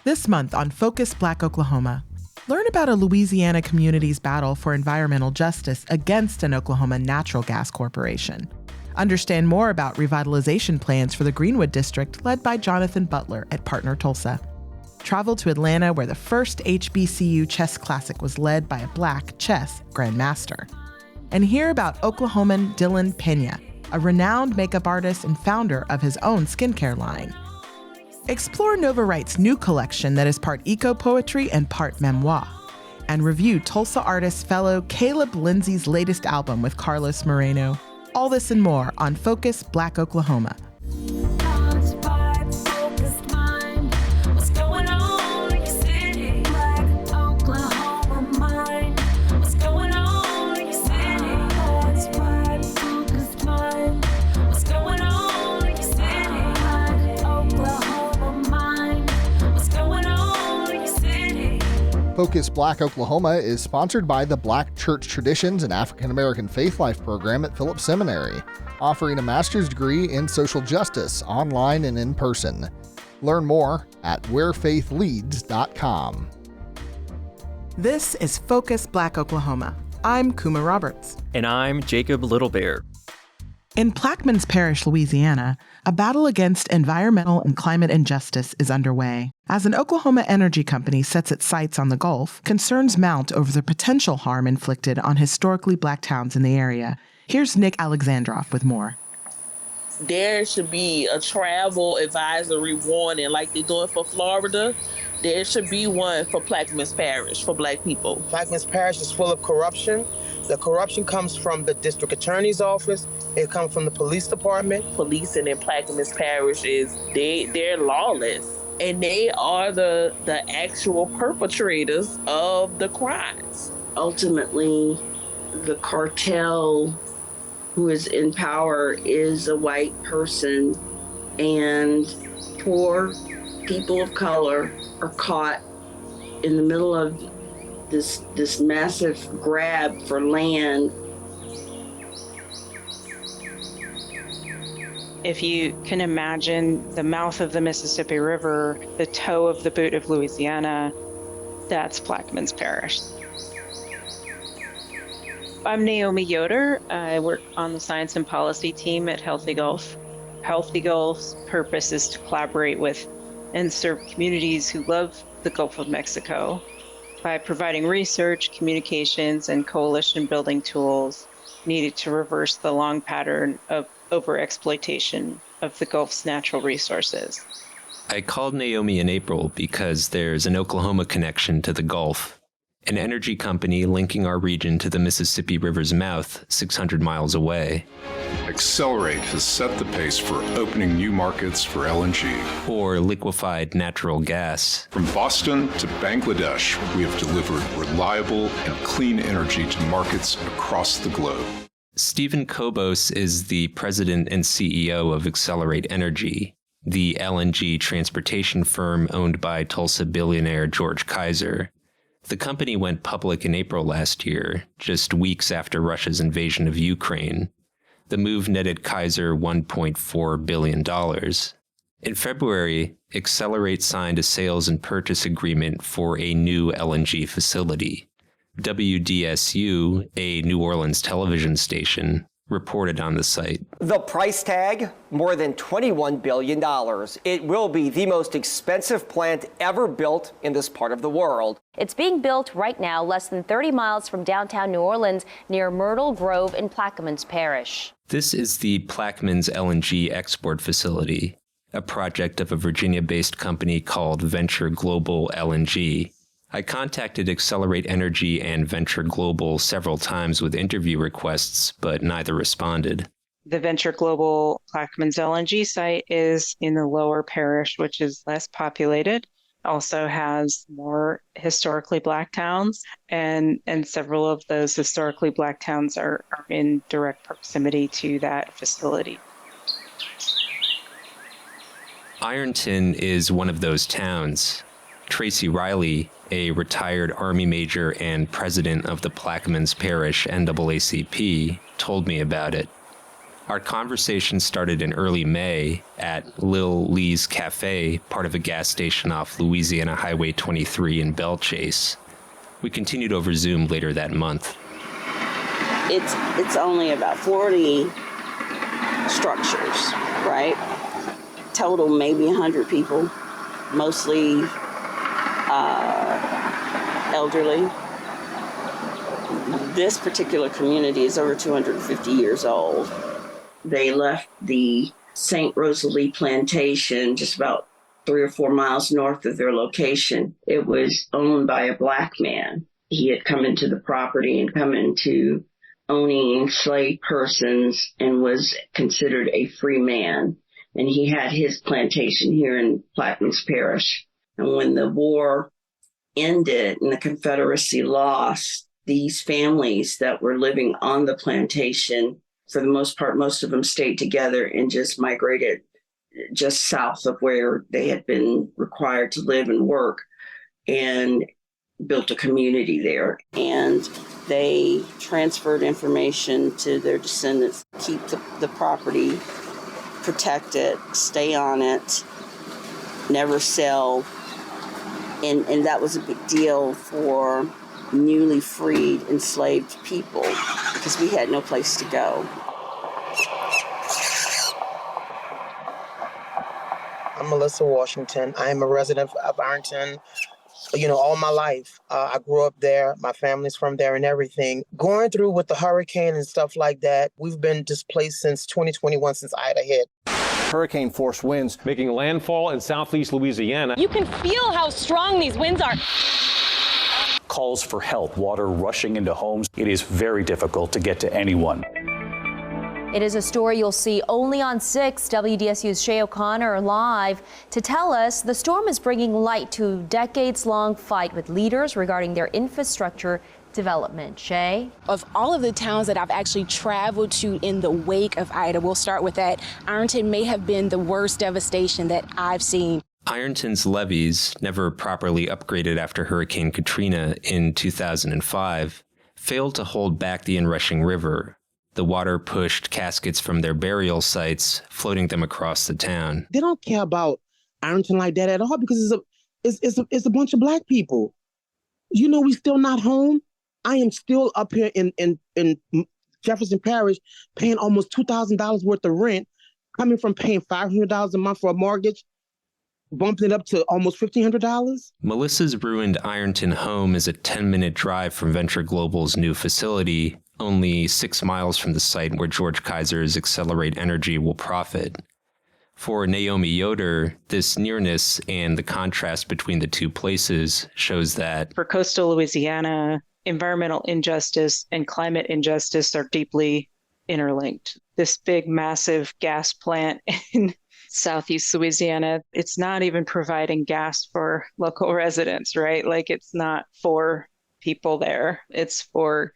This month on Focus Black Oklahoma, learn about a Louisiana community's battle for environmental justice against an Oklahoma natural gas corporation. Understand more about revitalization plans for the Greenwood District led by Jonathan Butler at Partner Tulsa. Travel to Atlanta where the first HBCU Chess Classic was led by a Black Chess Grandmaster. And hear about Oklahoman Dylan Pena, a renowned makeup artist and founder of his own skincare line. Explore Nova Wright's new collection that is part eco-poetry and part memoir. And review Tulsa artist fellow Caleb Lindsay's latest album with Carlos Moreno. All this and more on Focus Black Oklahoma. Focus Black Oklahoma is sponsored by the Black Church Traditions and African American Faith Life program at Phillips Seminary, offering a master's degree in social justice online and in person. Learn more at wherefaithleads.com. This is Focus Black Oklahoma. I'm Kuma Roberts. And I'm Jacob Littlebear. In Plaquemines Parish, Louisiana, a battle against environmental and climate injustice is underway. As an Oklahoma energy company sets its sights on the Gulf, concerns mount over the potential harm inflicted on historically Black towns in the area. Here's Nick Alexandrov with more. There should be a travel advisory warning like they're doing for Florida. There should be one for Plaquemines Parish for Black people. Plaquemines Parish is full of corruption. The corruption comes from the district attorney's office. It comes from the police department. Policing in Plaquemines Parish they're lawless. And they are the actual perpetrators of the crimes. Ultimately, the cartel who is in power is a white person, and poor people of color are caught in the middle of this massive grab for land. If you can imagine the mouth of the Mississippi River, the toe of the boot of Louisiana, that's Plaquemines Parish. I'm Naomi Yoder. I work on the science and policy team at Healthy Gulf. Healthy Gulf's purpose is to collaborate with and serve communities who love the Gulf of Mexico by providing research, communications, and coalition building tools needed to reverse the long pattern of overexploitation of the Gulf's natural resources. I called Naomi in April because there's an Oklahoma connection to the Gulf, an energy company linking our region to the Mississippi River's mouth 600 miles away. Accelerate has set the pace for opening new markets for LNG. Or liquefied natural gas. From Boston to Bangladesh, we have delivered reliable and clean energy to markets across the globe. Stephen Kobos is the president and CEO of Accelerate Energy, the LNG transportation firm owned by Tulsa billionaire George Kaiser. The company went public in April last year, just weeks after Russia's invasion of Ukraine. The move netted Kaiser $1.4 billion. In February, Accelerate signed a sales and purchase agreement for a new LNG facility. WDSU, a New Orleans television station, reported on the site. The price tag, more than $21 billion. It will be the most expensive plant ever built in this part of the world. It's being built right now less than 30 miles from downtown New Orleans near Myrtle Grove in Plaquemines Parish. This is the Plaquemines LNG export facility, a project of a Virginia-based company called Venture Global LNG. I contacted Accelerate Energy and Venture Global several times with interview requests, but neither responded. The Venture Global Plaquemines LNG site is in the lower parish, which is less populated. Also has more historically Black towns, and several of those historically Black towns are in direct proximity to that facility. Ironton is one of those towns. Tracy Riley, a retired Army major and president of the Plaquemines Parish NAACP, told me about it. Our conversation started in early May at Lil Lee's Cafe, part of a gas station off Louisiana Highway 23 in Belle Chase. We continued over Zoom later that month. It's only about 40 structures, right? Total maybe 100 people, mostly elderly. This particular community is over 250 years old. They left the St. Rosalie plantation just about 3 or 4 miles north of their location. It was owned by a black man. He had come into the property and come into owning enslaved persons and was considered a free man. And he had his plantation here in Plaquemines Parish. And when the war ended and the Confederacy lost, these families that were living on the plantation, for the most part, most of them stayed together and just migrated just south of where they had been required to live and work, and built a community there. And they transferred information to their descendants, keep the property, protect it, stay on it, never sell. And that was a big deal for newly freed enslaved people because we had no place to go. I'm Melissa Washington. I am a resident of Ironton, all my life. I grew up there. My family's from there and everything. Going through with the hurricane and stuff like that, we've been displaced since 2021, since Ida hit. Hurricane-force winds making landfall in southeast Louisiana. You can feel how strong these winds are. Calls for help, water rushing into homes. It is very difficult to get to anyone. It is a story you'll see only on 6. WDSU's Shay O'Connor live to tell us the storm is bringing light to a decades-long fight with leaders regarding their infrastructure development. Shay? Of all of the towns that I've actually traveled to in the wake of Ida, we'll start with that. Ironton may have been the worst devastation that I've seen. Ironton's levees, never properly upgraded after Hurricane Katrina in 2005, failed to hold back the inrushing river. The water pushed caskets from their burial sites, floating them across the town. They don't care about Ironton like that at all because it's a bunch of black people. We still not home. I am still up here in Jefferson Parish paying almost $2,000 worth of rent, coming from paying $500 a month for a mortgage, bumping it up to almost $1,500. Melissa's ruined Ironton home is a 10-minute drive from Venture Global's new facility, only 6 miles from the site where George Kaiser's Accelerate Energy will profit. For Naomi Yoder, this nearness and the contrast between the two places shows that for coastal Louisiana, environmental injustice and climate injustice are deeply interlinked. This big, massive gas plant in southeast Louisiana, it's not even providing gas for local residents, right? Like, it's not for people there. It's for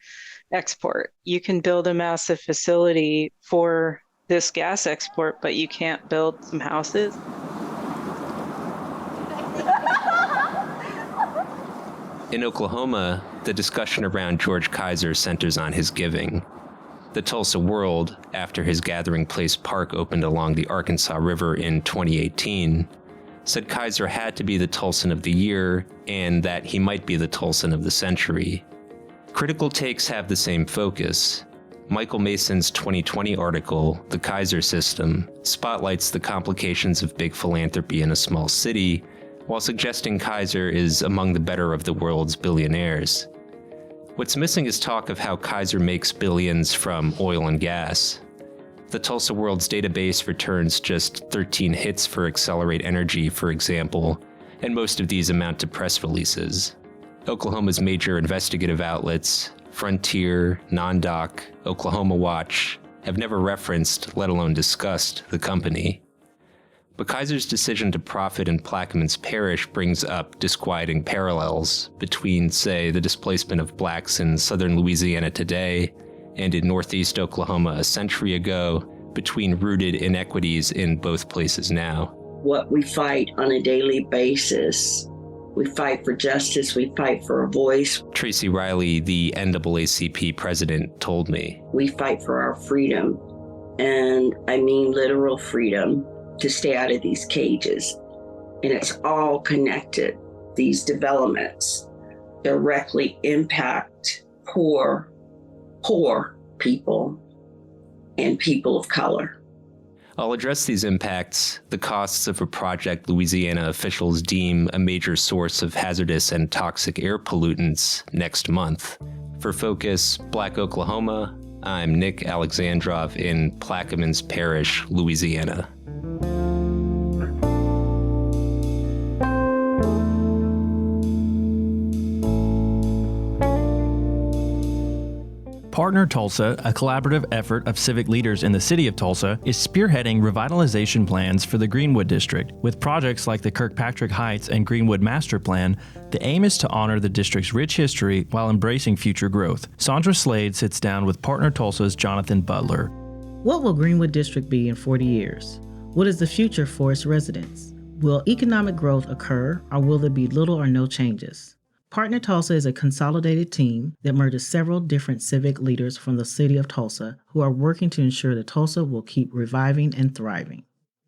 export. You can build a massive facility for this gas export, but you can't build some houses. In Oklahoma, the discussion around George Kaiser centers on his giving. The Tulsa World, after his Gathering Place Park opened along the Arkansas River in 2018, said Kaiser had to be the Tulsan of the year and that he might be the Tulsan of the century. Critical takes have the same focus. Michael Mason's 2020 article, The Kaiser System, spotlights the complications of big philanthropy in a small city, while suggesting Kaiser is among the better of the world's billionaires. What's missing is talk of how Kaiser makes billions from oil and gas. The Tulsa World's database returns just 13 hits for Accelerate Energy, for example, and most of these amount to press releases. Oklahoma's major investigative outlets, Frontier, NonDoc, Oklahoma Watch, have never referenced, let alone discussed, the company. But Kaiser's decision to profit in Plaquemines Parish brings up disquieting parallels between, say, the displacement of blacks in southern Louisiana today and in northeast Oklahoma a century ago, between rooted inequities in both places now. What we fight on a daily basis, we fight for justice, we fight for a voice. Tracy Riley, the NAACP president, told me. We fight for our freedom. And I mean literal freedom to stay out of these cages. And it's all connected. These developments directly impact poor people and people of color. I'll address these impacts, the costs of a project Louisiana officials deem a major source of hazardous and toxic air pollutants next month. For Focus Black Oklahoma, I'm Nick Alexandrov in Plaquemines Parish, Louisiana. Partner Tulsa, a collaborative effort of civic leaders in the City of Tulsa, is spearheading revitalization plans for the Greenwood District. With projects like the Kirkpatrick Heights and Greenwood Master Plan, the aim is to honor the district's rich history while embracing future growth. Sondra Slade sits down with Partner Tulsa's Jonathan Butler. What will Greenwood District be in 40 years? What is the future for its residents? Will economic growth occur, or will there be little or no changes? Partner Tulsa is a consolidated team that merges several different civic leaders from the City of Tulsa who are working to ensure that Tulsa will keep reviving and thriving.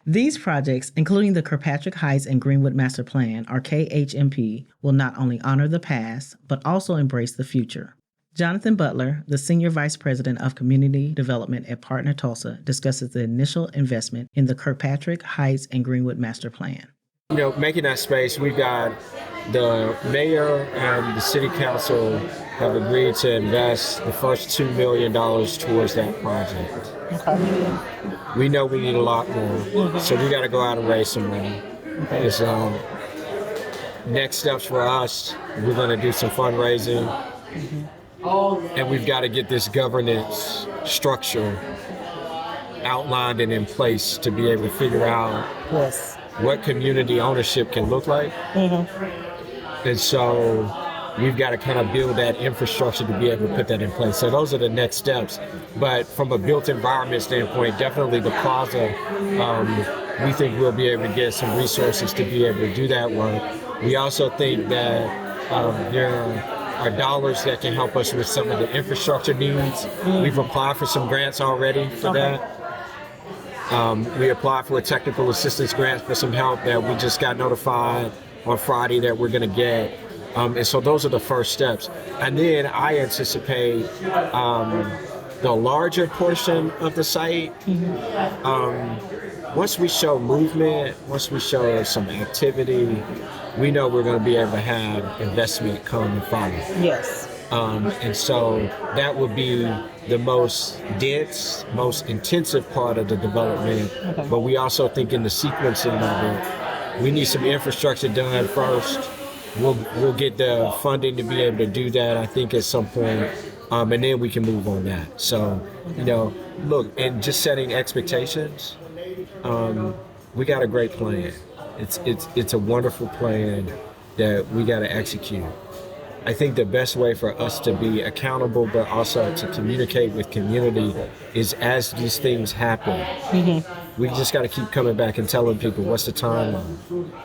These projects, including the Kirkpatrick Heights and Greenwood Master Plan, or KHMP, will not only honor the past, but also embrace the future. Jonathan Butler, the Senior Vice President of Community Development at Partner Tulsa, discusses the initial investment in the Kirkpatrick Heights and Greenwood Master Plan. Making that space, we've got the mayor and the city council have agreed to invest the first $2 million towards that project. Okay. We know we need a lot more, so we got to go out and raise some money. Okay. Next steps for us, we're going to do some fundraising, and we've got to get this governance structure outlined and in place to be able to figure out what community ownership can look like. And so we've got to kind of build that infrastructure to be able to put that in place. So those are the next steps. But from a built environment standpoint, definitely the plaza, we think we'll be able to get some resources to be able to do that work. We also think that there are dollars that can help us with some of the infrastructure needs. We've applied for some grants already for that. We applied for a technical assistance grant for some help that we just got notified on Friday that we're going to get. And so those are the first steps. And then I anticipate the larger portion of the site, once we show movement, once we show some activity, we know we're going to be able to have investment come and follow. Yes. And so that would be the most dense, most intensive part of the development. Okay. But we also think in the sequencing of it, we need some infrastructure done first. We'll get the funding to be able to do that, I think, at some point, and then we can move on that. So, look, and just setting expectations, we got a great plan. It's a wonderful plan that we got to execute. I think the best way for us to be accountable, but also to communicate with community, is as these things happen. We just got to keep coming back and telling people what's the timeline,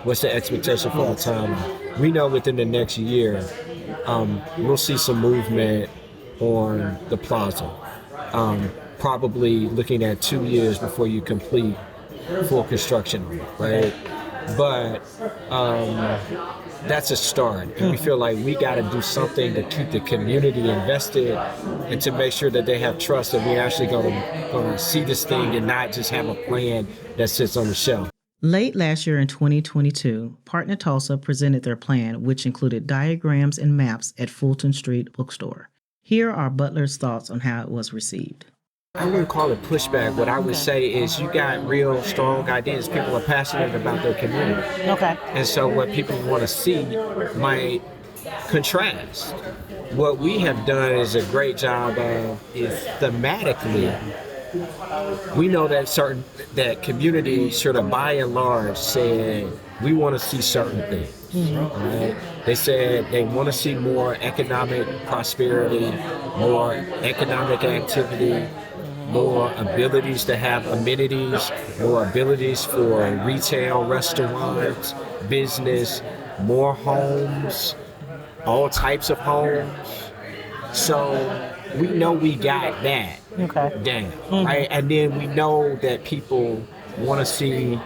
what's the expectation for the timeline. We know within the next year, we'll see some movement on the plaza. Probably looking at 2 years before you complete full construction, right? But that's a start, and we feel like we got to do something to keep the community invested and to make sure that they have trust that we're actually going to see this thing and not just have a plan that sits on the shelf. Late last year in 2022, Partner Tulsa presented their plan, which included diagrams and maps at Fulton Street Bookstore. Here are Butler's thoughts on how it was received. I wouldn't call it pushback. What I would say is you got real strong ideas. People are passionate about their community. Okay. And so what people want to see might contrast. What we have done is a great job of is thematically. We know that community sort of by and large said we want to see certain things. Right? They said they want to see more economic prosperity, more economic activity, more abilities to have amenities, more abilities for retail, restaurants, business, more homes, all types of homes. So we know we got that down, right? And then we know that people want to see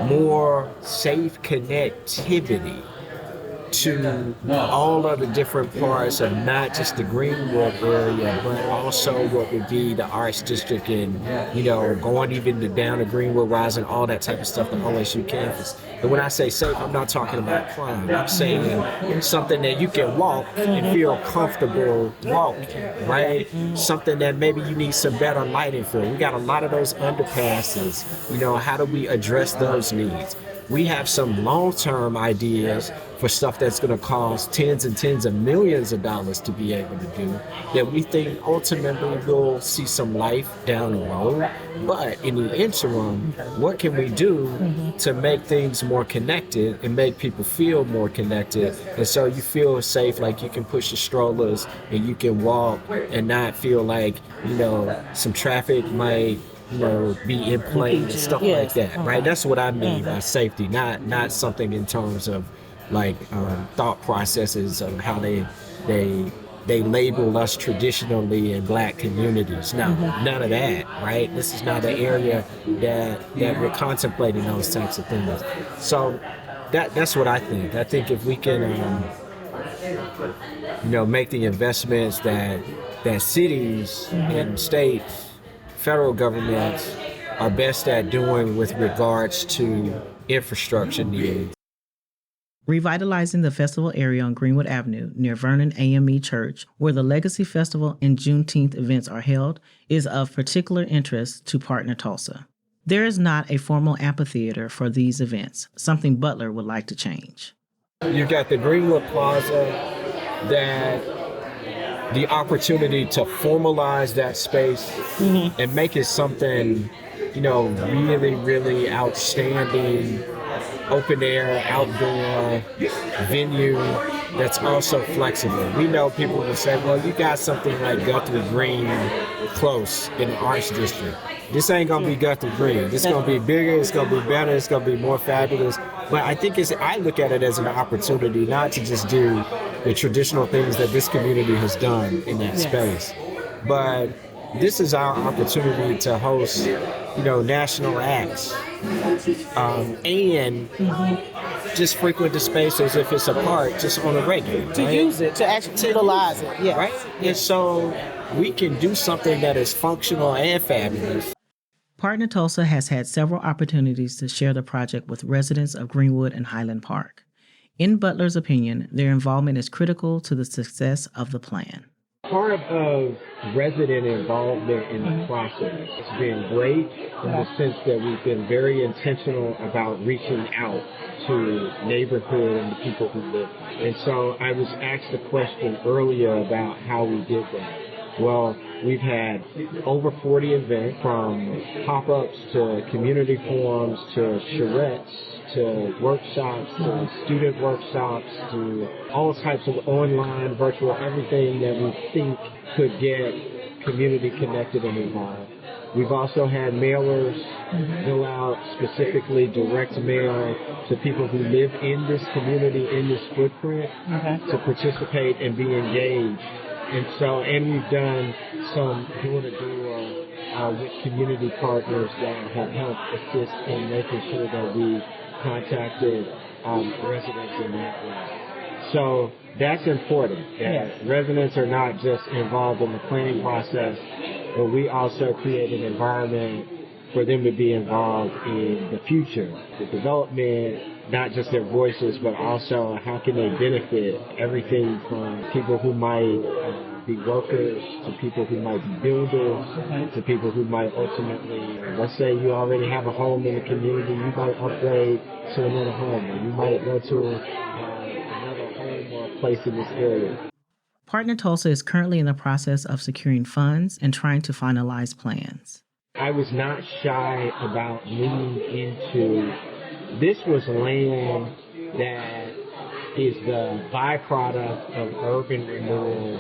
more safe connectivity to all of the different parts of not just the Greenwood area, but also what would be the Arts District and, going even down to Greenwood, Rising, all that type of stuff, the OSU campus. And when I say safe, I'm not talking about crime. I'm saying something that you can walk and feel comfortable walking, right? Something that maybe you need some better lighting for. We got a lot of those underpasses. How do we address those needs? We have some long-term ideas for stuff that's going to cost tens and tens of millions of dollars to be able to do that we think ultimately will see some life down the road. But in the interim, what can we do to make things more connected and make people feel more connected? And so you feel safe, like you can push the strollers and you can walk and not feel like, some traffic might be in play and stuff like that, right? That's what I mean by safety, not something in terms of like thought processes of how they label us traditionally in Black communities. No, none of that, right? This is not an area that we're contemplating those types of things. So that's what I think. I think if we can, make the investments that cities and states, federal governments are best at doing with regards to infrastructure needs. Revitalizing the festival area on Greenwood Avenue near Vernon AME Church, where the Legacy Festival and Juneteenth events are held, is of particular interest to Partner Tulsa. There is not a formal amphitheater for these events, something Butler would like to change. You got the Greenwood Plaza, that the opportunity to formalize that space and make it something, really, really outstanding, open air, outdoor venue that's also flexible. We know people will say, well, you got something like Guthrie Green close in the Arts District. This ain't gonna be Guthrie Green. This is gonna be bigger, it's gonna be better, it's gonna be more fabulous. But I think I look at it as an opportunity not to just do the traditional things that this community has done in that space, but this is our opportunity to host, national acts, and just frequent the space as if it's a park, just on a regular. To use it, to actually utilize it, yes. Right? And so we can do something that is functional and fabulous. Partner Tulsa has had several opportunities to share the project with residents of Greenwood and Highland Park. In Butler's opinion, their involvement is critical to the success of the plan. Part of resident involvement in the process has been great in the sense that we've been very intentional about reaching out to neighborhood and the people who live. And so I was asked a question earlier about how we did that. Well, we've had over 40 events, from pop-ups to community forums to charrettes to workshops to student workshops to all types of online, virtual, everything that we think could get community connected and involved. We've also had mailers go out, specifically direct mail to people who live in this community, in this footprint, to participate and be engaged. And we've done some door-to-door with community partners that have helped assist in making sure that we contacted residents in that way. So that's important, that residents are not just involved in the planning process, but we also create an environment for them to be involved in the future, the development, not just their voices, but also how can they benefit, everything from people who might be workers to people who might be builders to people who might ultimately, let's say you already have a home in the community, you might upgrade to another home, or you might go to another home or a place in this area. Partner Tulsa is currently in the process of securing funds and trying to finalize plans. I was not shy about leaning into, this was land that is the byproduct of urban renewal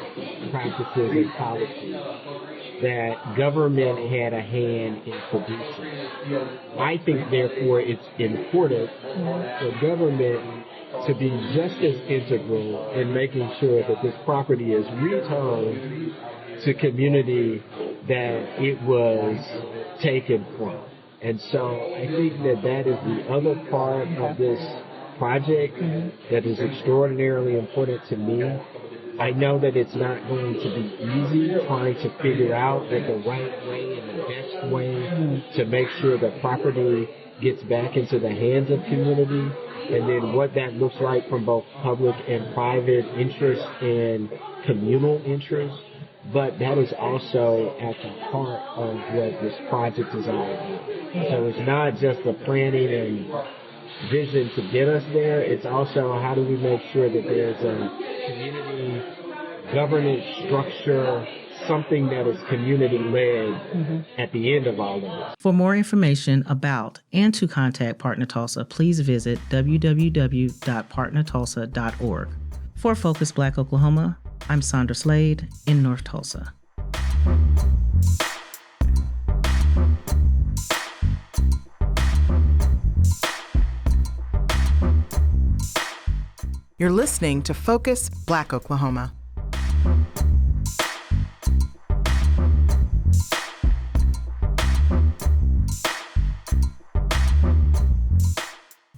practices and policies that government had a hand in producing. I think, therefore, it's important for government to be just as integral in making sure that this property is returned to community that it was taken from. And so I think that is the other part of this project that is extraordinarily important to me. I know that it's not going to be easy trying to figure out the right way and the best way to make sure that property gets back into the hands of community, and then what that looks like from both public and private interest and communal interest. But that is also at the heart of what this project is all about. So it's not just the planning and vision to get us there, it's also how do we make sure that there's a community governance structure, something that is community-led at the end of all of it. For more information about and to contact Partner Tulsa, please visit www.partnertulsa.org. For Focus Black Oklahoma, I'm Sondra Slade in North Tulsa. You're listening to Focus Black Oklahoma.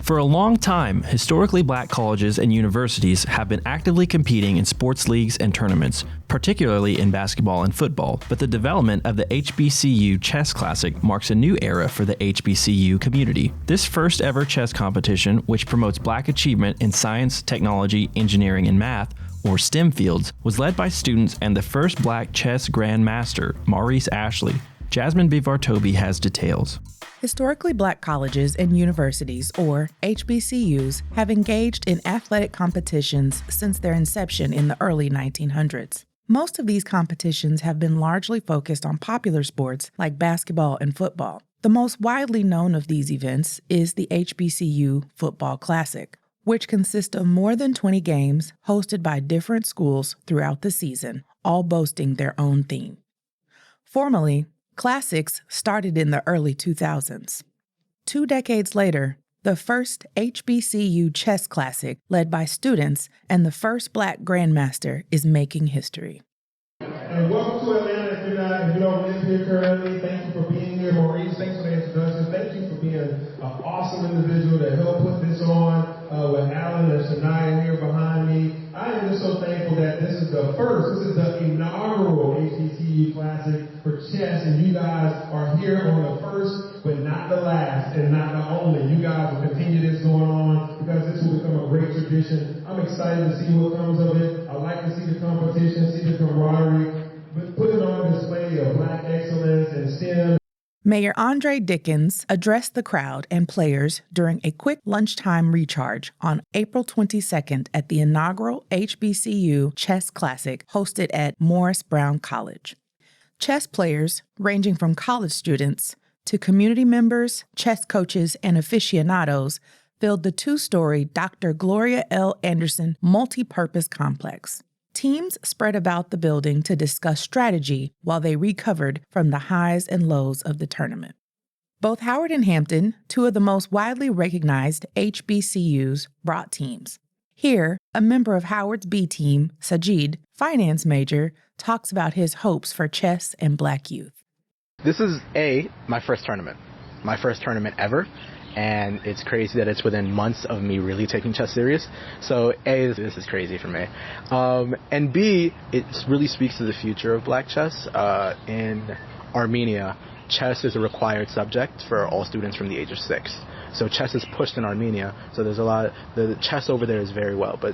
For a long time, historically black colleges and universities have been actively competing in sports leagues and tournaments, particularly in basketball and football, but the development of the HBCU Chess Classic marks a new era for the HBCU community. This first ever chess competition, which promotes black achievement in science, technology, engineering, and math, or STEM fields, was led by students and the first Black Chess Grandmaster, Maurice Ashley. Jasmine Bivar-Tobie has details. Historically black colleges and universities, or HBCUs, have engaged in athletic competitions since their inception in the early 1900s. Most of these competitions have been largely focused on popular sports like basketball and football. The most widely known of these events is the HBCU Football Classic, which consists of more than 20 games hosted by different schools throughout the season, all boasting their own theme. Formally, Classics started in the early 2000s. 2 decades later, the first HBCU Chess Classic, led by students and the first Black Grandmaster, is making history. And welcome to Atlanta. If you don't live here currently, thank you for being here. Maurice, thanks for the introduction. Thank you for being an awesome individual that helped put this on with Alan and Shania here behind me. I am just so thankful that this is the inaugural HBCU Classic for chess, and you guys are here on the first, but not the last, and not the only. You guys will continue this going on because this will become a great tradition. I'm excited to see what comes of it. I like to see the competition, see the camaraderie, but put it on display of Black excellence and STEM. Mayor Andre Dickens addressed the crowd and players during a quick lunchtime recharge on April 22nd at the inaugural HBCU Chess Classic hosted at Morris Brown College. Chess players, ranging from college students to community members, chess coaches, and aficionados, filled the 2-story Dr. Gloria L. Anderson multi-purpose complex. Teams spread about the building to discuss strategy while they recovered from the highs and lows of the tournament. Both Howard and Hampton, 2 of the most widely recognized HBCUs, brought teams. Here, a member of Howard's B team, Sajid, finance major, talks about his hopes for chess and Black youth. This is my first tournament ever. And it's crazy that it's within months of me really taking chess serious. So this is crazy for me. And B, it really speaks to the future of Black chess. In Armenia, chess is a required subject for all students from the age of 6. So chess is pushed in Armenia. So there's a lot, the chess over there is very well. But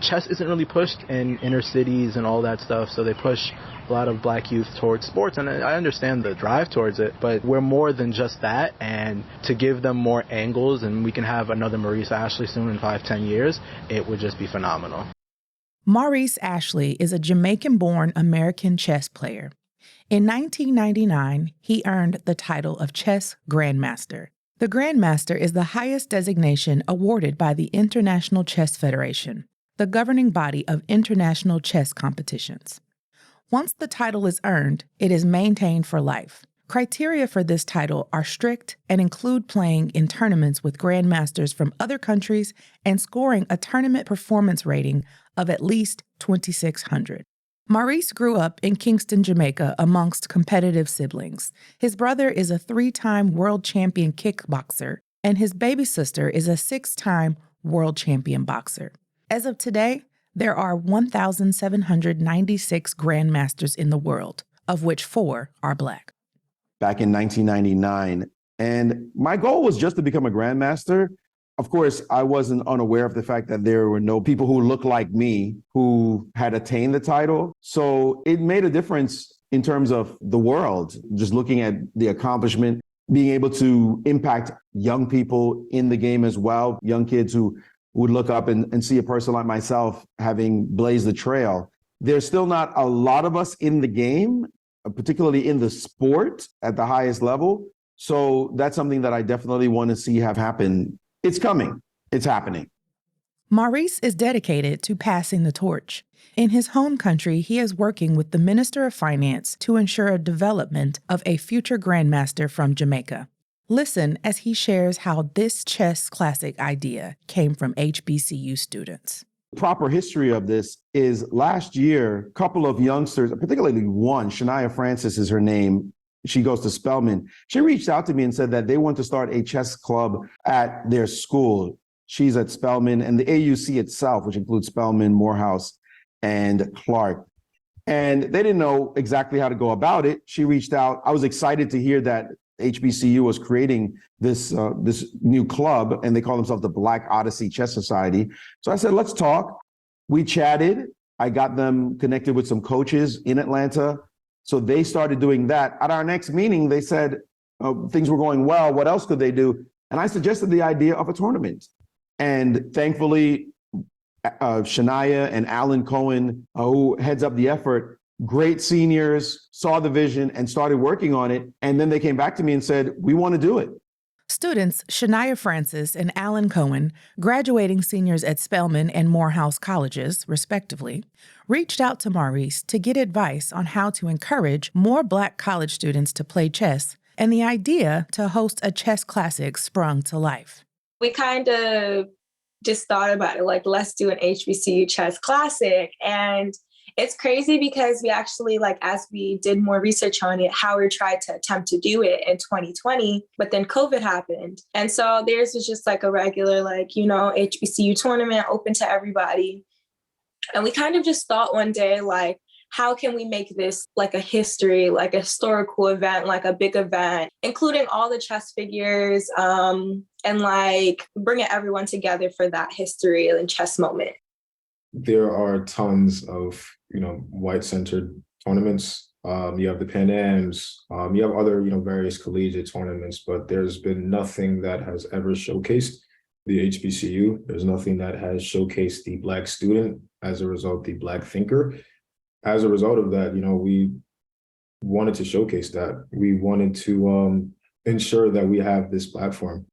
chess isn't really pushed in inner cities and all that stuff. So they push a lot of Black youth towards sports, and I understand the drive towards it, but we're more than just that, and to give them more angles and we can have another Maurice Ashley soon in 5-10 years, it would just be phenomenal. Maurice Ashley is a Jamaican-born American chess player. In 1999, he earned the title of Chess Grandmaster. The Grandmaster is the highest designation awarded by the International Chess Federation, the governing body of international chess competitions. Once the title is earned, it is maintained for life. Criteria for this title are strict and include playing in tournaments with grandmasters from other countries and scoring a tournament performance rating of at least 2,600. Maurice grew up in Kingston, Jamaica, amongst competitive siblings. His brother is a 3-time world champion kickboxer, and his baby sister is a 6-time world champion boxer. As of today, there are 1,796 grandmasters in the world, of which 4 are Black. Back in 1999, and my goal was just to become a grandmaster. Of course, I wasn't unaware of the fact that there were no people who looked like me who had attained the title. So it made a difference in terms of the world, just looking at the accomplishment, being able to impact young people in the game as well, young kids who would look up and see a person like myself having blazed the trail. There's still not a lot of us in the game, particularly in the sport at the highest level. So that's something that I definitely want to see have happen. It's coming. It's happening. Maurice is dedicated to passing the torch. In his home country, he is working with the Minister of Finance to ensure a development of a future grandmaster from Jamaica. Listen as he shares how this chess classic idea came from HBCU students. Proper history of this is last year, a couple of youngsters, particularly one, Shania Francis is her name. She goes to Spelman. She reached out to me and said that they want to start a chess club at their school. She's at Spelman and the AUC itself, which includes Spelman, Morehouse, and Clark. And they didn't know exactly how to go about it. She reached out. I was excited to hear that HBCU was creating this new club, and they call themselves the Black Odyssey Chess Society. So I said, let's talk. We chatted. I got them connected with some coaches in Atlanta. So they started doing that. At our next meeting, they said things were going well. What else could they do? And I suggested the idea of a tournament. And thankfully, Shania and Alan Cohen, who heads up the effort, great seniors, saw the vision and started working on it. And then they came back to me and said, we want to do it. Students Shania Francis and Alan Cohen, graduating seniors at Spelman and Morehouse colleges, respectively, reached out to Maurice to get advice on how to encourage more Black college students to play chess, and the idea to host a chess classic sprung to life. We kind of just thought about it, like, let's do an HBCU Chess Classic. And it's crazy because we actually, like, as we did more research on it, Howard tried to attempt to do it in 2020, but then COVID happened. And so theirs was just like a regular, like, you know, HBCU tournament open to everybody. And we kind of just thought one day, like, how can we make this like a history, like a historical event, like a big event, including all the chess figures, and like bringing everyone together for that history and chess moment. There are tons of, you know, white-centered tournaments. You have the Pan Ams, you have other, you know, various collegiate tournaments, but there's been nothing that has ever showcased the HBCU. There's nothing that has showcased the Black student, as a result, the Black thinker. As a result of that, you know, we wanted to showcase that. We wanted to ensure that we have this platform.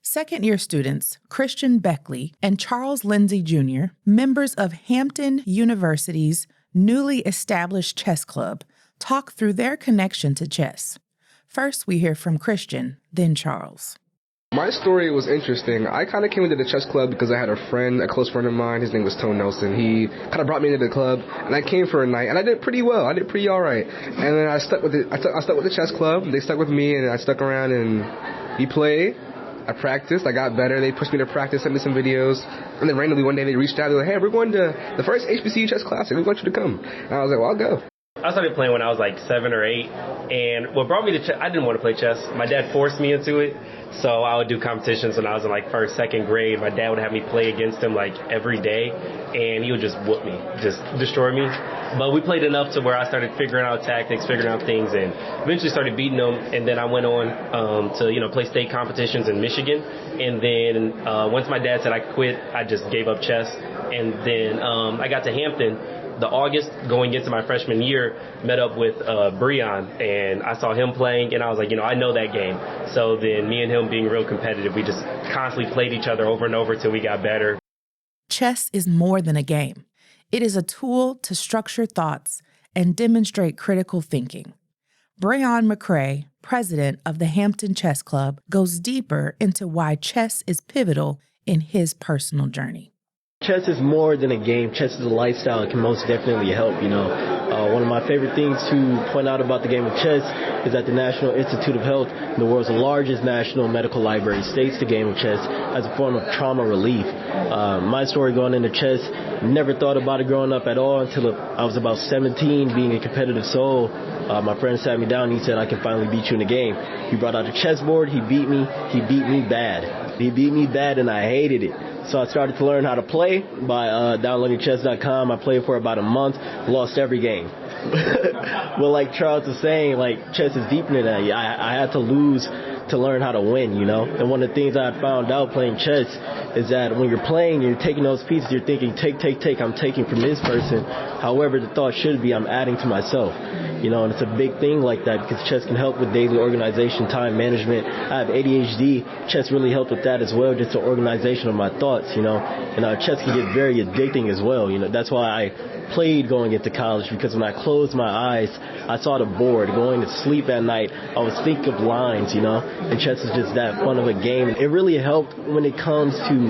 Second-year students Christian Beckley and Charles Lindsay Jr., members of Hampton University's newly established chess club, talk through their connection to chess. First, we hear from Christian, then Charles. My story was interesting. I kind of came into the chess club because I had a friend, a close friend of mine. His name was Tone Nelson. He kind of brought me into the club, and I came for a night, and I did pretty well. I did pretty all right. And then I stuck with it. I stuck with the chess club. They stuck with me, and I stuck around, and we played. I practiced. I got better. They pushed me to practice, sent me some videos. And then randomly one day they reached out. They were like, hey, we're going to the first HBCU Chess Classic. We want you to come. And I was like, well, I'll go. I started playing when I was like 7 or 8. And what brought me to chess, I didn't want to play chess. My dad forced me into it. So I would do competitions when I was in like first, second grade. My dad would have me play against him like every day. And he would just whoop me, just destroy me. But we played enough to where I started figuring out tactics, figuring out things, and eventually started beating them. And then I went on to, you know, play state competitions in Michigan. And then once my dad said I quit, I just gave up chess. And then I got to Hampton. The August going into my freshman year, met up with Breon, and I saw him playing, and I was like, you know, I know that game. So then me and him being real competitive, we just constantly played each other over and over till we got better. Chess is more than a game. It is a tool to structure thoughts and demonstrate critical thinking. Breon McCrae, president of the Hampton Chess Club, goes deeper into why chess is pivotal in his personal journey. Chess is more than a game. Chess is a lifestyle. It can most definitely help, you know. One of my favorite things to point out about the game of chess is that the National Institute of Health, the world's largest national medical library, states the game of chess as a form of trauma relief. My story going into chess, never thought about it growing up at all until I was about 17, being a competitive soul. My friend sat me down and he said, I can finally beat you in a game. He brought out a chessboard. He beat me bad. He beat me bad and I hated it. So I started to learn how to play by downloading chess.com. I played for about a month, lost every game. Well, like Charles was saying, like chess is deeper than that. I had to lose to learn how to win, you know. And one of the things I found out playing chess is that when you're playing, you're taking those pieces, you're thinking, take, I'm taking from this person. However, the thought should be, I'm adding to myself. You know, and it's a big thing like that because chess can help with daily organization, time management. I have ADHD. Chess really helped with that as well, just the organization of my thoughts, you know. And chess can get very addicting as well, you know. That's why I played going into college, because when I closed my eyes, I saw the board. Going to sleep at night, I was thinking of lines, you know. And chess is just that fun of a game. It really helped when it comes to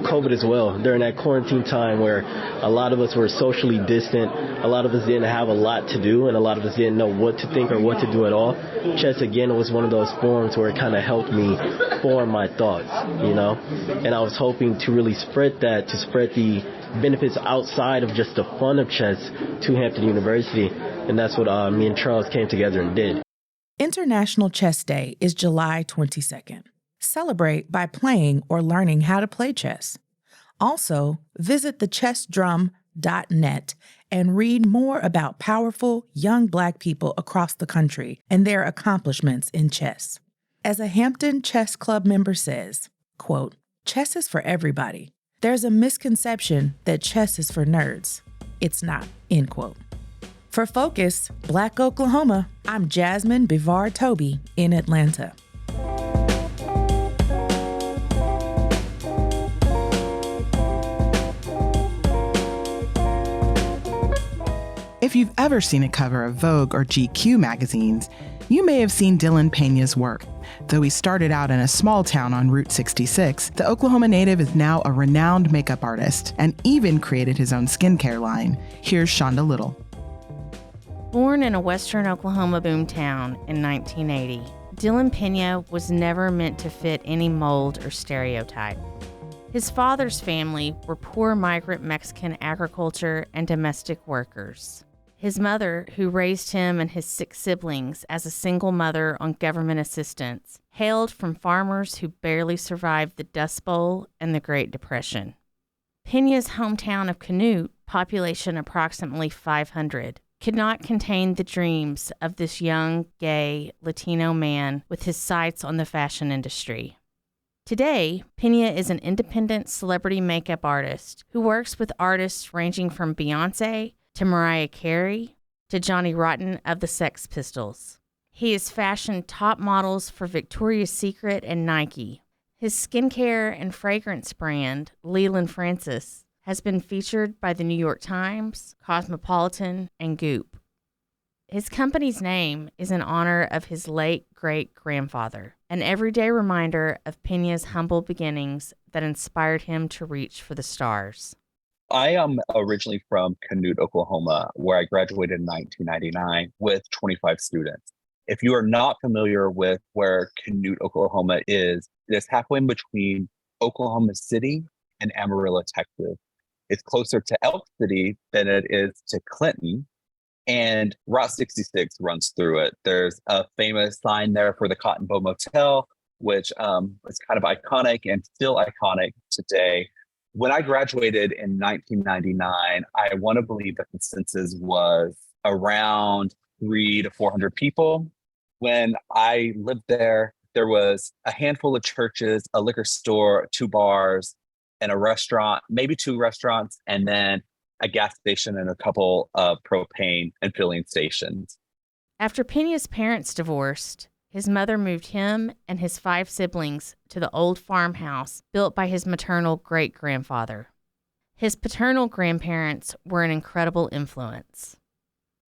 COVID as well, during that quarantine time where a lot of us were socially distant. A lot of us didn't have a lot to do, and a lot of us didn't know what to think or what to do at all. Chess, again, was one of those forms where it kind of helped me form my thoughts, you know. And I was hoping to really spread that, to spread the benefits outside of just the fun of chess to Hampton University. And that's what me and Charles came together and did. International Chess Day is July 22nd. Celebrate by playing or learning how to play chess. Also, visit thechessdrum.net and read more about powerful young Black people across the country and their accomplishments in chess. As a Hampton Chess Club member says, quote, chess is for everybody. There's a misconception that chess is for nerds. It's not, end quote. For Focus, Black Oklahoma, I'm Jasmine Bivar-Tobie in Atlanta. If you've ever seen a cover of Vogue or GQ magazines, you may have seen Dylan Pena's work. Though he started out in a small town on Route 66, the Oklahoma native is now a renowned makeup artist and even created his own skincare line. Here's Shonda Little. Born in a western Oklahoma boomtown in 1980, Dylan Pena was never meant to fit any mold or stereotype. His father's family were poor migrant Mexican agriculture and domestic workers. His mother, who raised him and his 6 siblings as a single mother on government assistance, hailed from farmers who barely survived the Dust Bowl and the Great Depression. Pena's hometown of Canute, population approximately 500, could not contain the dreams of this young, gay, Latino man with his sights on the fashion industry. Today, Pena is an independent celebrity makeup artist who works with artists ranging from Beyoncé to Mariah Carey to Johnny Rotten of the Sex Pistols. He has fashioned top models for Victoria's Secret and Nike. His skincare and fragrance brand, Leland Francis, has been featured by the New York Times, Cosmopolitan, and Goop. His company's name is in honor of his late great-grandfather, an everyday reminder of Pena's humble beginnings that inspired him to reach for the stars. I am originally from Canute, Oklahoma, where I graduated in 1999 with 25 students. If you are not familiar with where Canute, Oklahoma is, it is halfway in between Oklahoma City and Amarillo, Texas. It's closer to Elk City than it is to Clinton, and Route 66 runs through it. There's a famous sign there for the Cotton Bow Motel, which is kind of iconic and still iconic today. When I graduated in 1999, I want to believe that the census was around 300 to 400 people. When I lived there, there was a handful of churches, a liquor store, 2 bars, and a restaurant, maybe 2 restaurants, and then a gas station and a couple of propane and filling stations. After Pena's parents divorced, his mother moved him and his 5 siblings to the old farmhouse built by his maternal great-grandfather. His paternal grandparents were an incredible influence.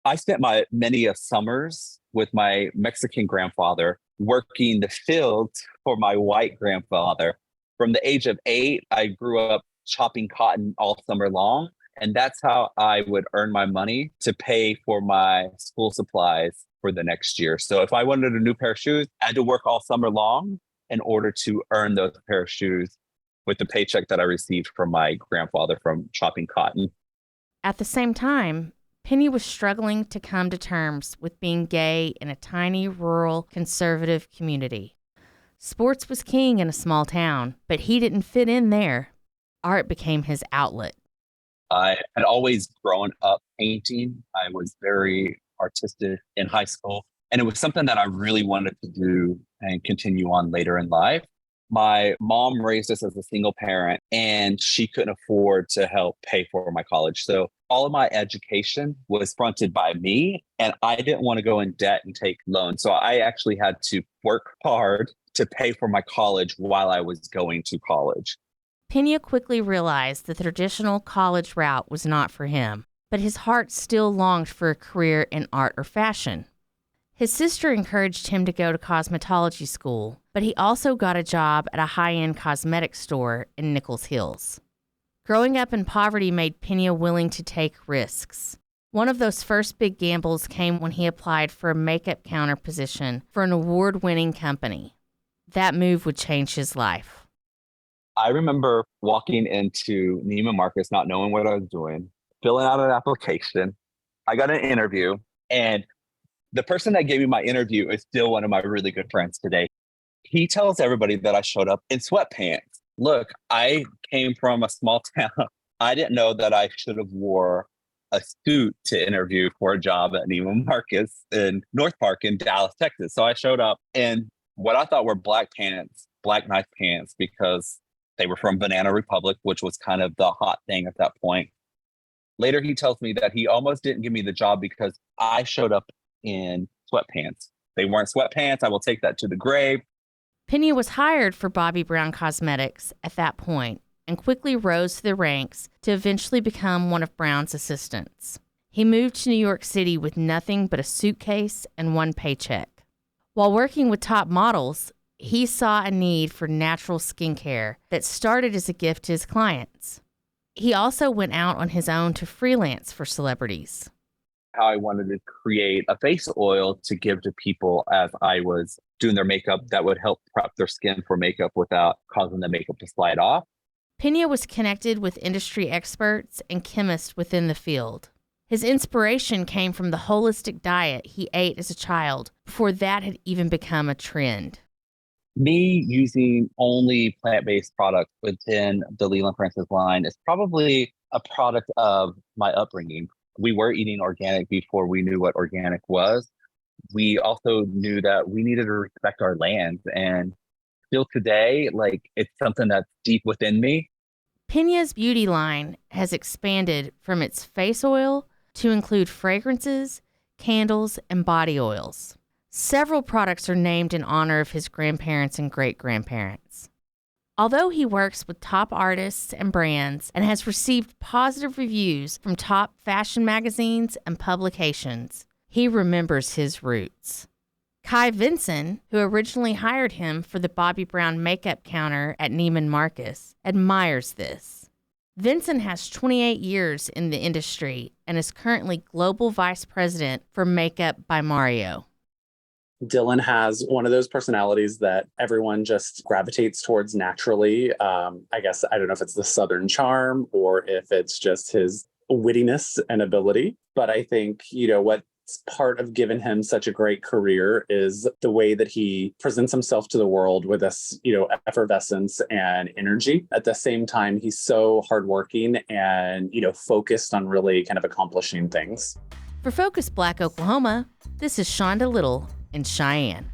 I spent many of summers with my Mexican grandfather working the fields for my white grandfather. From the age of 8, I grew up chopping cotton all summer long. And that's how I would earn my money to pay for my school supplies for the next year. So if I wanted a new pair of shoes, I had to work all summer long in order to earn those pair of shoes with the paycheck that I received from my grandfather from chopping cotton. At the same time, Penny was struggling to come to terms with being gay in a tiny, rural, conservative community. Sports was king in a small town, but he didn't fit in there. Art became his outlet. I had always grown up painting. I was very artistic in high school, and it was something that I really wanted to do and continue on later in life. My mom raised us as a single parent, and she couldn't afford to help pay for my college. So all of my education was fronted by me, and I didn't want to go in debt and take loans. So I actually had to work hard to pay for my college while I was going to college. Pena quickly realized that the traditional college route was not for him, but his heart still longed for a career in art or fashion. His sister encouraged him to go to cosmetology school, but he also got a job at a high-end cosmetics store in Nichols Hills. Growing up in poverty made Pena willing to take risks. One of those first big gambles came when he applied for a makeup counter position for an award-winning company. That move would change his life. I remember walking into Neiman Marcus, not knowing what I was doing, filling out an application. I got an interview, and the person that gave me my interview is still one of my really good friends today. He tells everybody that I showed up in sweatpants. Look, I came from a small town. I didn't know that I should have wore a suit to interview for a job at Neiman Marcus in North Park in Dallas, Texas. So I showed up in what I thought were black pants, black nice pants, because they were from Banana Republic, which was kind of the hot thing at that point. Later, he tells me that he almost didn't give me the job because I showed up in sweatpants. They weren't sweatpants. I will take that to the grave. Pena was hired for Bobbi Brown Cosmetics at that point and quickly rose through the ranks to eventually become one of Brown's assistants. He moved to New York City with nothing but a suitcase and one paycheck. While working with top models, he saw a need for natural skincare that started as a gift to his clients. He also went out on his own to freelance for celebrities. How I wanted to create a face oil to give to people as I was doing their makeup that would help prep their skin for makeup without causing the makeup to slide off. Pena was connected with industry experts and chemists within the field. His inspiration came from the holistic diet he ate as a child before that had even become a trend. Me using only plant-based products within the Leland Francis line is probably a product of my upbringing. We were eating organic before we knew what organic was. We also knew that we needed to respect our land, and still today, it's something that's deep within me. Pena's beauty line has expanded from its face oil to include fragrances, candles, and body oils. Several products are named in honor of his grandparents and great-grandparents. Although he works with top artists and brands and has received positive reviews from top fashion magazines and publications, he remembers his roots. Kai Vinson, who originally hired him for the Bobbi Brown makeup counter at Neiman Marcus, admires this. Vinson has 28 years in the industry and is currently Global Vice President for Makeup by Mario. Dylan has one of those personalities that everyone just gravitates towards naturally. I guess, I don't know if it's the Southern charm or if it's just his wittiness and ability. But I think, what's part of giving him such a great career is the way that he presents himself to the world with this, effervescence and energy. At the same time, he's so hardworking and, focused on really kind of accomplishing things. For Focus Black Oklahoma, this is Shonda Little in Cheyenne.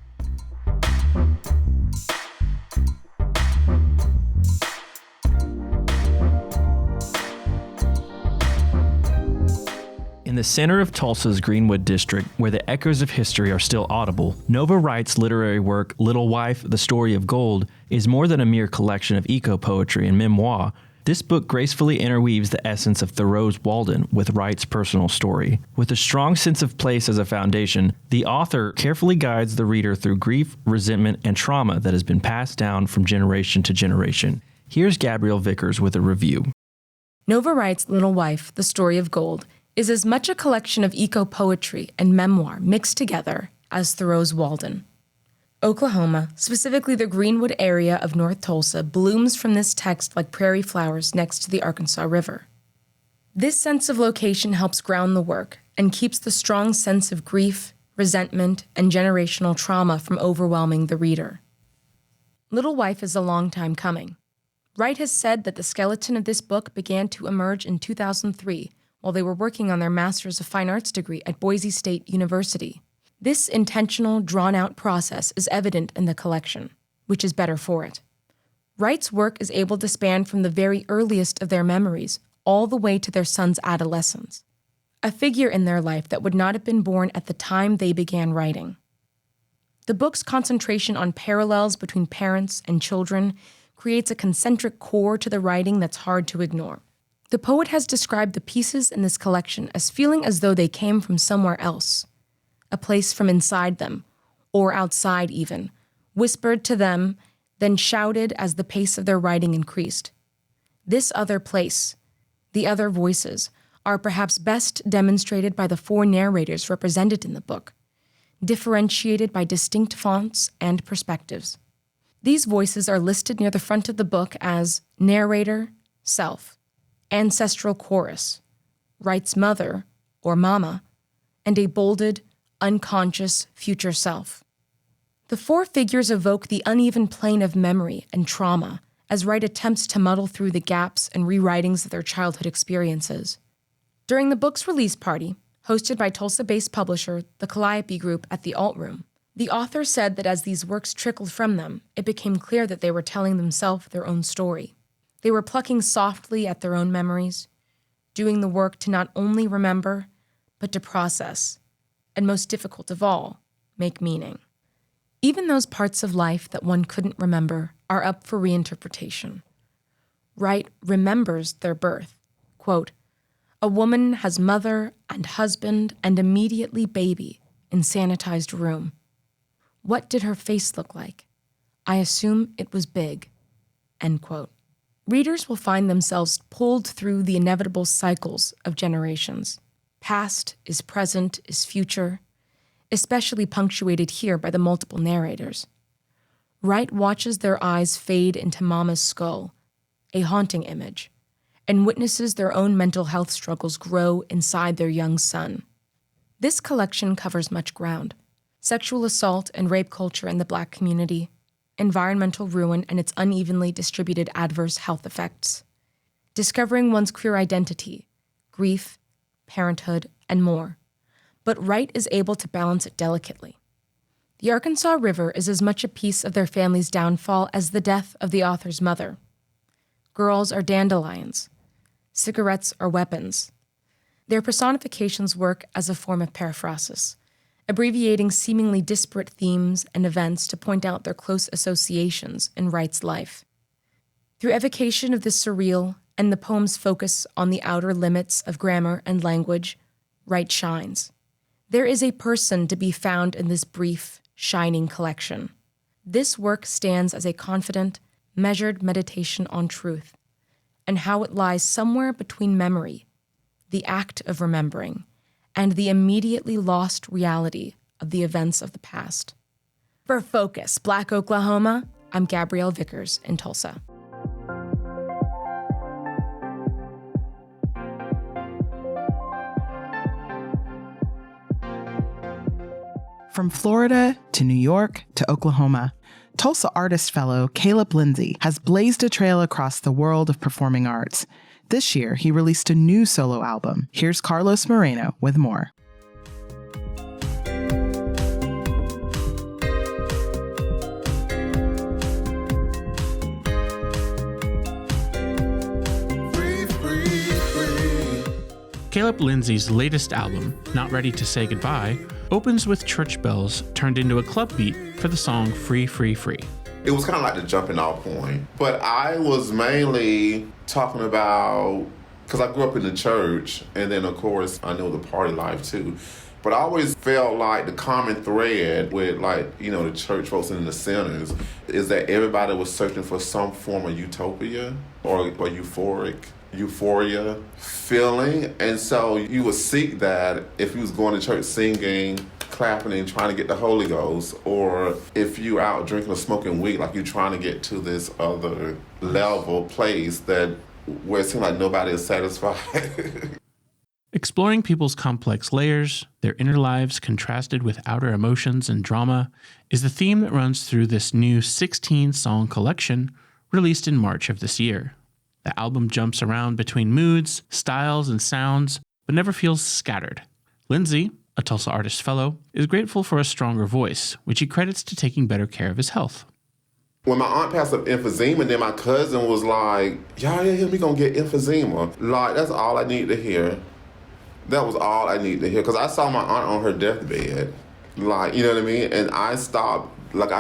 In the center of Tulsa's Greenwood District, where the echoes of history are still audible, Nova Wright's literary work, Little Wife, The Story of Gold, is more than a mere collection of eco-poetry and memoir. This book gracefully interweaves the essence of Thoreau's Walden with Wright's personal story. With a strong sense of place as a foundation, the author carefully guides the reader through grief, resentment, and trauma that has been passed down from generation to generation. Here's Gabrielle Vickers with a review. Nova Wright's Little Wife, The Story of Gold, is as much a collection of eco-poetry and memoir mixed together as Thoreau's Walden. Oklahoma, specifically the Greenwood area of North Tulsa, blooms from this text like prairie flowers next to the Arkansas River. This sense of location helps ground the work and keeps the strong sense of grief, resentment, and generational trauma from overwhelming the reader. Little Wife is a long time coming. Wright has said that the skeleton of this book began to emerge in 2003 while they were working on their Master's of Fine Arts degree at Boise State University. This intentional, drawn-out process is evident in the collection, which is better for it. Wright's work is able to span from the very earliest of their memories all the way to their son's adolescence, a figure in their life that would not have been born at the time they began writing. The book's concentration on parallels between parents and children creates a concentric core to the writing that's hard to ignore. The poet has described the pieces in this collection as feeling as though they came from somewhere else, a place from inside them, or outside even, whispered to them, then shouted as the pace of their writing increased. This other place, the other voices, are perhaps best demonstrated by the 4 narrators represented in the book, differentiated by distinct fonts and perspectives. These voices are listed near the front of the book as narrator, self, ancestral chorus, Wright's mother, or mama, and a bolded, unconscious future self. The 4 figures evoke the uneven plane of memory and trauma as Wright attempts to muddle through the gaps and rewritings of their childhood experiences. During the book's release party, hosted by Tulsa-based publisher the Calliope Group at the Alt Room, the author said that as these works trickled from them, it became clear that they were telling themselves their own story. They were plucking softly at their own memories, doing the work to not only remember, but to process, and most difficult of all, make meaning. Even those parts of life that one couldn't remember are up for reinterpretation. Wright remembers their birth. Quote, "A woman has mother and husband and immediately baby in sanitized room. What did her face look like? I assume it was big." End quote. Readers will find themselves pulled through the inevitable cycles of generations. Past is present is future, especially punctuated here by the multiple narrators. Wright watches their eyes fade into Mama's skull, a haunting image, and witnesses their own mental health struggles grow inside their young son. This collection covers much ground: sexual assault and rape culture in the Black community, environmental ruin and its unevenly distributed adverse health effects, discovering one's queer identity, grief, parenthood, and more. But Wright is able to balance it delicately. The Arkansas River is as much a piece of their family's downfall as the death of the author's mother. Girls are dandelions. Cigarettes are weapons. Their personifications work as a form of periphrasis, abbreviating seemingly disparate themes and events to point out their close associations in Wright's life. Through evocation of the surreal and the poem's focus on the outer limits of grammar and language, Wright shines. There is a person to be found in this brief, shining collection. This work stands as a confident, measured meditation on truth, and how it lies somewhere between memory, the act of remembering, and the immediately lost reality of the events of the past. For Focus, Black Oklahoma, I'm Gabrielle Vickers in Tulsa. From Florida to New York to Oklahoma, Tulsa artist fellow Caleb Lindsay has blazed a trail across the world of performing arts. This year, he released a new solo album. Here's Carlos Moreno with more. Caleb Lindsay's latest album, Not Ready to Say Goodbye, opens with church bells turned into a club beat for the song Free, Free, Free. It was kind of like the jumping off point, but I was mainly talking about, because I grew up in the church, and then of course I know the party life too, But I always felt like the common thread with the church folks and the sinners is that everybody was searching for some form of utopia or euphoria feeling. And so you would seek that if you was going to church singing, clapping and trying to get the Holy Ghost, or if you out drinking or smoking weed, like you're trying to get to this other level place where it seems like nobody is satisfied. Exploring people's complex layers, their inner lives contrasted with outer emotions and drama, is the theme that runs through this new 16-song collection released in March of this year. The album jumps around between moods, styles, and sounds, but never feels scattered. Lindsay, a Tulsa Artist Fellow, is grateful for a stronger voice, which he credits to taking better care of his health. When my aunt passed of emphysema, then my cousin was like, y'all hear me gonna get emphysema. Like, that's all I need to hear. That was all I needed to hear, because I saw my aunt on her deathbed. Like, you know what I mean? And I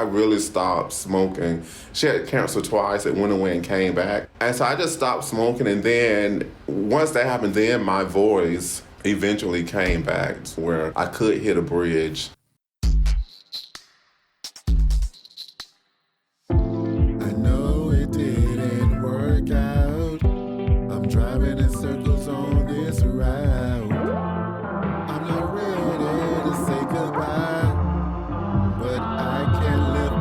really stopped smoking. She had cancer twice. It went away and came back. And so I just stopped smoking. And then once that happened, then my voice eventually came back to where I could hit a bridge. I know it didn't work out. I'm driving in circles on this route. I'm not ready to say goodbye, but I can live a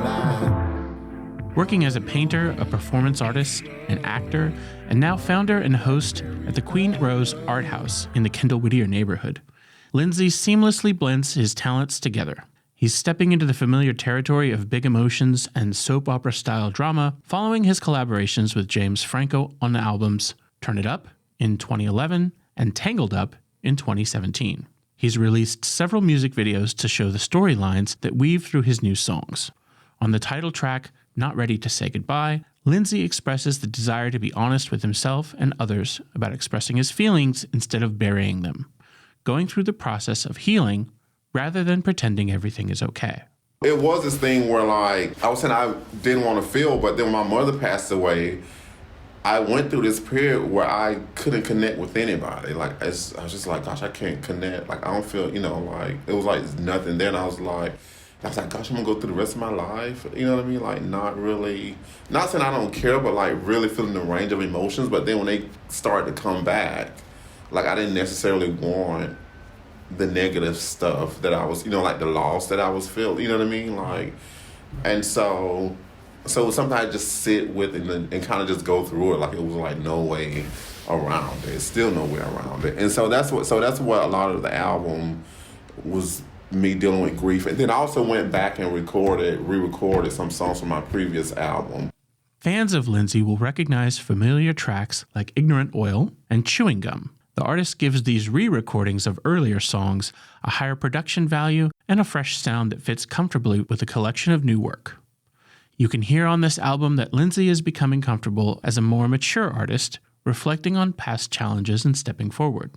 lie. Working as a painter, a performance artist, an actor, and now founder and host at the Queen Rose Art House in the Kendall Whittier neighborhood, Lindsay seamlessly blends his talents together. He's stepping into the familiar territory of big emotions and soap opera-style drama following his collaborations with James Franco on the albums Turn It Up in 2011 and Tangled Up in 2017. He's released several music videos to show the storylines that weave through his new songs. On the title track, Not Ready to Say Goodbye, Lindsay expresses the desire to be honest with himself and others about expressing his feelings instead of burying them, going through the process of healing rather than pretending everything is okay. It was this thing where, like, I was saying I didn't want to feel, but then when my mother passed away, I went through this period where I couldn't connect with anybody. Like, I was just like, gosh, I can't connect. Like, I don't feel, like, it was like nothing. Then I was like, gosh, I'm going to go through the rest of my life. You know what I mean? Like, not saying I don't care, but, like, really feeling the range of emotions. But then when they started to come back, like, I didn't necessarily want the negative stuff that I was, like the loss that I was feeling, you know what I mean? Like, and so sometimes I just sit with it and kind of just go through it. Like, it was like no way around it. Still no way around it. And so that's what a lot of the album was, me dealing with grief. And then I also went back and re-recorded some songs from my previous album. Fans of Lindsay will recognize familiar tracks like Ignorant Oil and Chewing Gum. The artist gives these re-recordings of earlier songs a higher production value and a fresh sound that fits comfortably with a collection of new work. You can hear on this album that Lindsay is becoming comfortable as a more mature artist, reflecting on past challenges and stepping forward.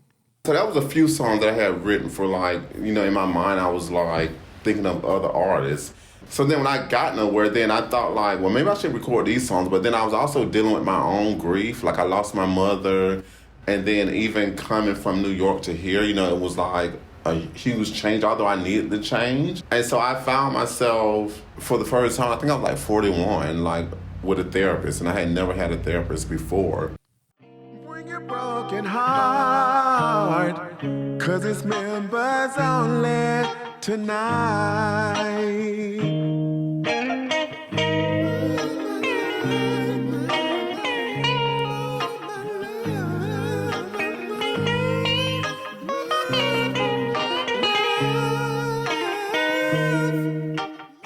So that was a few songs that I had written for, like, in my mind I was like thinking of other artists. So then when I got nowhere, then I thought like, well, maybe I should record these songs. But then I was also dealing with my own grief. Like, I lost my mother. And then even coming from New York to here, it was like a huge change, although I needed the change. And so I found myself, for the first time, I think I was like 41, like with a therapist. And I had never had a therapist before. Bring your broken heart, 'cause it's members only tonight.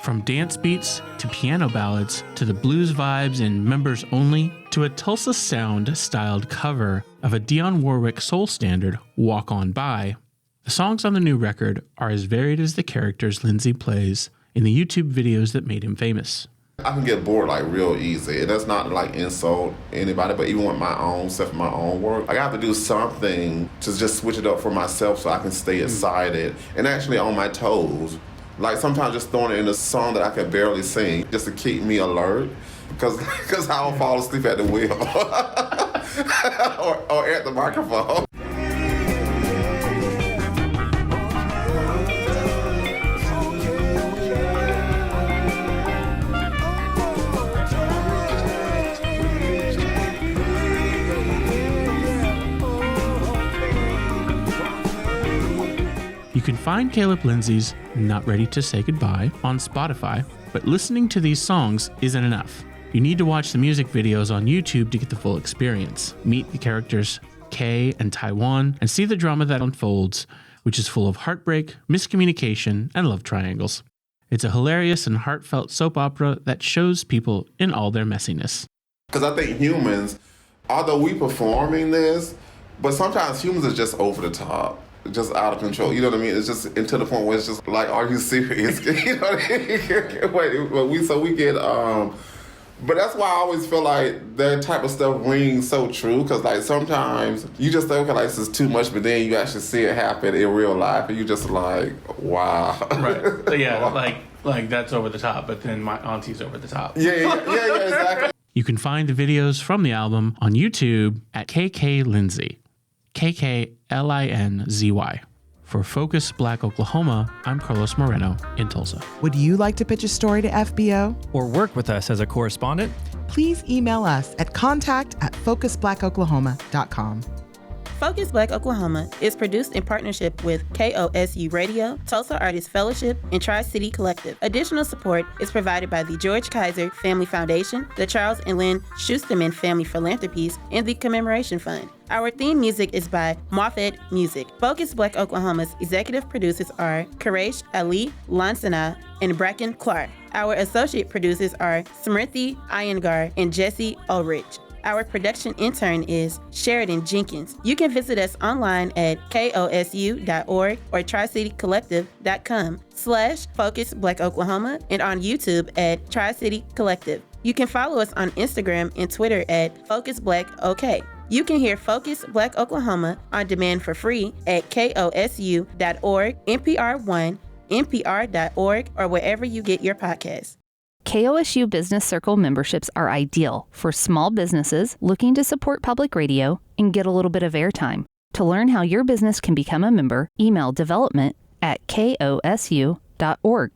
From dance beats to piano ballads to the blues vibes in Members Only to a Tulsa Sound styled cover of a Dionne Warwick soul standard, Walk On By, the songs on the new record are as varied as the characters Lindsay plays in the YouTube videos that made him famous. I can get bored like real easy. And that's not like insult anybody, but even with my own stuff, my own work, I have to do something to just switch it up for myself so I can stay excited and actually on my toes. Like, sometimes just throwing it in a song that I can barely sing just to keep me alert, because I don't fall asleep at the wheel or at the microphone. can find Caleb Lindsay's Not Ready to Say Goodbye on Spotify, but listening to these songs isn't enough. You need to watch the music videos on YouTube to get the full experience. Meet the characters Kay and Taiwan and see the drama that unfolds, which is full of heartbreak, miscommunication, and love triangles. It's a hilarious and heartfelt soap opera that shows people in all their messiness. Because I think humans, although we performing this, but sometimes humans are just over the top, just out of control. You know what I mean? It's just into the point where it's just like, are you serious? You know what I mean? We get, but that's why I always feel like that type of stuff rings so true. Because like sometimes you just think, okay, like this is too much, but then you actually see it happen in real life, and you just like, wow. Right. Yeah, like that's over the top, but then my auntie's over the top. Yeah, exactly. You can find the videos from the album on YouTube at KK Lindsay, KKLINZY. For Focus Black Oklahoma, I'm Carlos Moreno in Tulsa. Would you like to pitch a story to FBO? Or work with us as a correspondent? Please email us at contact@focusblackoklahoma.com. Focus Black Oklahoma is produced in partnership with KOSU Radio, Tulsa Artists Fellowship, and Tri-City Collective. Additional support is provided by the George Kaiser Family Foundation, the Charles and Lynn Schusterman Family Philanthropies, and the Commemoration Fund. Our theme music is by Moffett Music. Focus Black Oklahoma's executive producers are Karesh Ali Lansana and Bracken Clark. Our associate producers are Smriti Iyengar and Jesse Ulrich. Our production intern is Sheridan Jenkins. You can visit us online at kosu.org or tricitycollective.com/Focus Black Oklahoma and on YouTube at Tri-City Collective. You can follow us on Instagram and Twitter at Focus Black OK. You can hear Focus Black Oklahoma on demand for free at kosu.org, NPR One, NPR.org, or wherever you get your podcasts. KOSU Business Circle memberships are ideal for small businesses looking to support public radio and get a little bit of airtime. To learn how your business can become a member, email development@kosu.org.